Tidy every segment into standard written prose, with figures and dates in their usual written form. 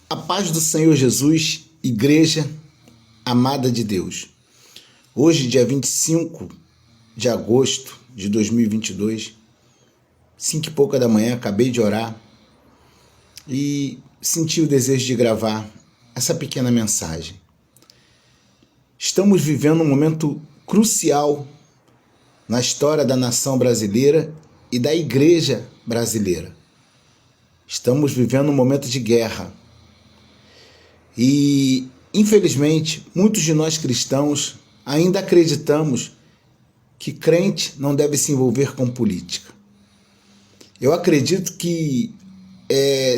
A paz do Senhor Jesus, igreja amada de Deus. Hoje, dia 25 de agosto de 2022, 5 e pouca da manhã, acabei de orar e senti o desejo de gravar essa pequena mensagem. Estamos vivendo um momento crucial na história da nação brasileira e da igreja brasileira. Estamos vivendo um momento de guerra. E, infelizmente, muitos de nós cristãos ainda acreditamos que crente não deve se envolver com política. Eu acredito que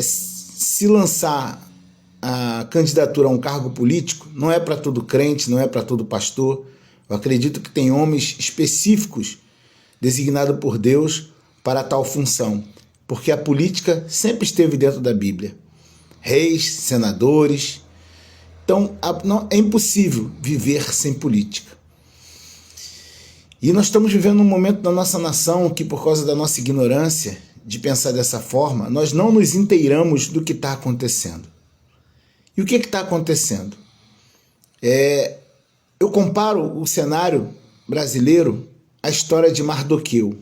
se lançar a candidatura a um cargo político não é para todo crente, não é para todo pastor. Eu acredito que tem homens específicos designados por Deus para tal função, porque a política sempre esteve dentro da Bíblia. Reis, senadores. Então, é impossível viver sem política. E nós estamos vivendo um momento da nossa nação que, por causa da nossa ignorância de pensar dessa forma, nós não nos inteiramos do que está acontecendo. E o que está acontecendo? Eu comparo o cenário brasileiro à história de Mardoqueu.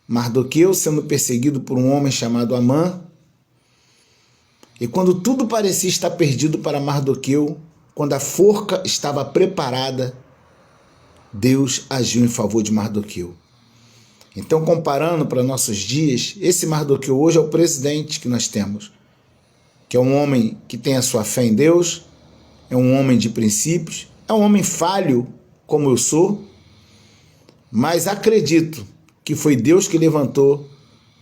Mardoqueu sendo perseguido por um homem chamado Amã. E quando tudo parecia estar perdido para Mardoqueu, quando a forca estava preparada, Deus agiu em favor de Mardoqueu. Então, comparando para nossos dias, esse Mardoqueu hoje é o presidente que nós temos, que é um homem que tem a sua fé em Deus, é um homem de princípios, é um homem falho, como eu sou, mas acredito que foi Deus que levantou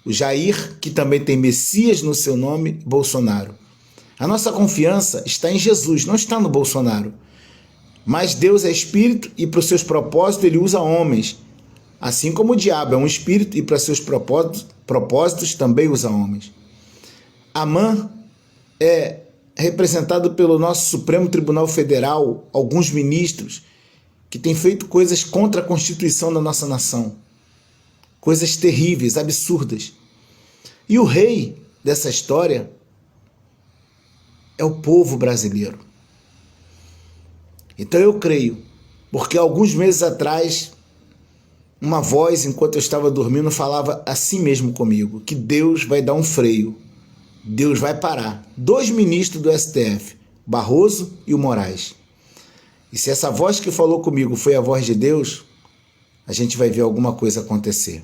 o Jair, que também tem Messias no seu nome, Bolsonaro. A nossa confiança está em Jesus, não está no Bolsonaro. Mas Deus é espírito e para os seus propósitos ele usa homens. Assim como o diabo é um espírito e para seus propósitos também usa homens. Amã é representado pelo nosso Supremo Tribunal Federal, alguns ministros que têm feito coisas contra a Constituição da nossa nação. Coisas terríveis, absurdas. E o rei dessa história é o povo brasileiro. Então eu creio, porque alguns meses atrás, uma voz, enquanto eu estava dormindo, falava assim mesmo comigo, que Deus vai dar um freio, Deus vai parar. 2 ministros do STF, Barroso e o Moraes. E se essa voz que falou comigo foi a voz de Deus, a gente vai ver alguma coisa acontecer.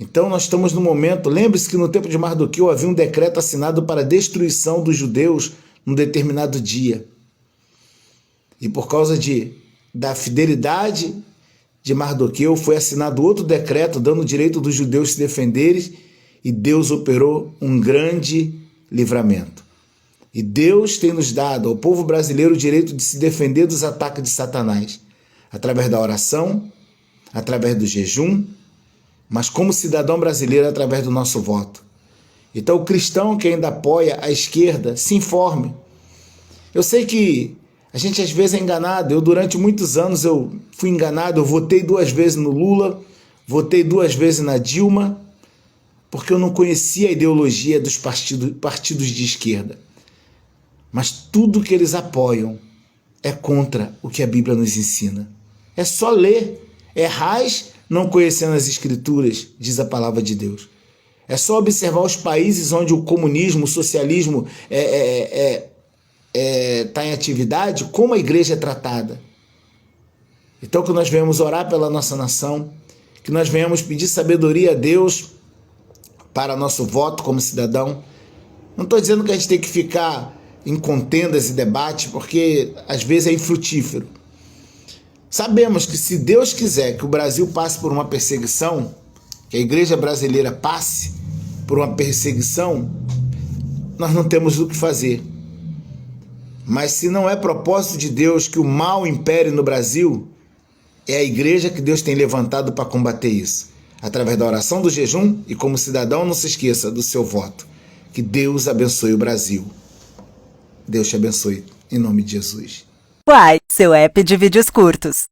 Então nós estamos no momento, lembre-se que no tempo de Mardoqueu havia um decreto assinado para a destruição dos judeus num determinado dia. E por causa da fidelidade de Mardoqueu foi assinado outro decreto dando o direito dos judeus se defenderem e Deus operou um grande livramento. E Deus tem nos dado ao povo brasileiro o direito de se defender dos ataques de Satanás, através da oração, através do jejum, mas como cidadão brasileiro através do nosso voto. Então o cristão que ainda apoia a esquerda, se informe. Eu sei que a gente às vezes é enganado. Eu durante muitos anos eu fui enganado. Eu votei 2 vezes no Lula, votei 2 vezes na Dilma, porque eu não conhecia a ideologia dos partidos de esquerda. Mas tudo que eles apoiam é contra o que a Bíblia nos ensina. É só ler. Errais não conhecendo as Escrituras, diz a palavra de Deus. É só observar os países onde o comunismo, o socialismo está em atividade, como a igreja é tratada. Então que nós venhamos orar pela nossa nação, que nós venhamos pedir sabedoria a Deus para nosso voto como cidadão. Não estou dizendo que a gente tem que ficar em contendas e debates, porque às vezes é infrutífero. Sabemos que se Deus quiser que o Brasil passe por uma perseguição, que a igreja brasileira passe por uma perseguição, nós não temos o que fazer. Mas se não é propósito de Deus que o mal impere no Brasil, é a igreja que Deus tem levantado para combater isso. Através da oração, do jejum e como cidadão não se esqueça do seu voto. Que Deus abençoe o Brasil. Deus te abençoe, em nome de Jesus. Uai, seu app de vídeos curtos.